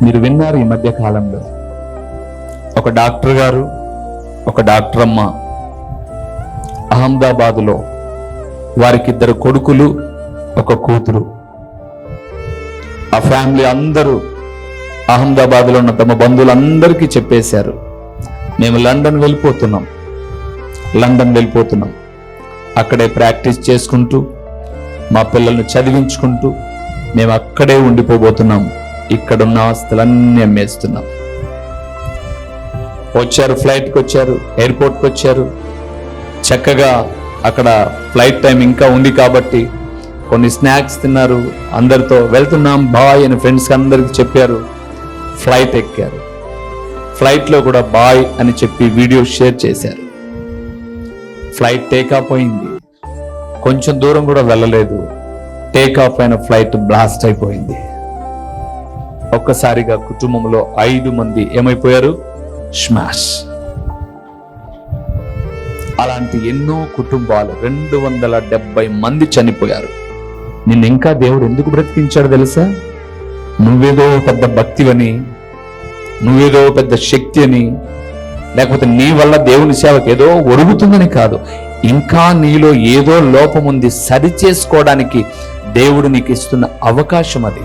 మీరు విన్నారు ఈ మధ్య కాలంలో ఒక డాక్టర్ గారు, ఒక డాక్టర్ అమ్మ అహ్మదాబాదులో వారికి 2 కొడుకులు, 1 కూతురు. ఆ ఫ్యామిలీ అందరూ అహ్మదాబాద్లో ఉన్న తమ బంధువులందరికీ చెప్పేశారు, మేము లండన్ వెళ్ళిపోతున్నాం. అక్కడే ప్రాక్టీస్ చేసుకుంటూ మా పిల్లల్ని చదివించుకుంటూ మేము అక్కడే ఉండిపోబోతున్నాం. ఇక్కడున్న ఆస్తులన్నీ అమ్మేస్తున్నాం. వచ్చారు, ఫ్లైట్కి వచ్చారు, ఎయిర్పోర్ట్కి వచ్చారు. చక్కగా అక్కడ ఫ్లైట్ టైం ఇంకా ఉంది కాబట్టి కొన్ని స్నాక్స్ తిన్నారు. అందరితో వెళ్తున్నాం బాయ్ అని ఫ్రెండ్స్ అందరికి చెప్పారు. ఫ్లైట్ ఎక్కారు. ఫ్లైట్లో కూడా బాయ్ అని చెప్పి వీడియో షేర్ చేశారు. ఫ్లైట్ టేకాఫ్ అయింది. కొంచెం దూరం కూడా వెళ్ళలేదు. టేకాఫ్ అయిన ఫ్లైట్ బ్లాస్ట్ అయిపోయింది. ఒక్కసారిగా కుటుంబంలో 5 మంది ఏమైపోయారు? స్మాష్. అలాంటి ఎన్నో కుటుంబాలు 270 మంది చనిపోయారు. నిన్ను ఇంకా దేవుడు ఎందుకు బ్రతికించాడు తెలుసా? నువ్వేదో పెద్ద భక్తివని, నువ్వేదో పెద్ద శక్తి అని, లేకపోతే నీ వల్ల దేవుని సేవకు ఏదో ఒరుగుతుందని కాదు. ఇంకా నీలో ఏదో లోపం ఉంది, సరి చేసుకోవడానికి దేవుడు నీకు ఇస్తున్న అవకాశం అది.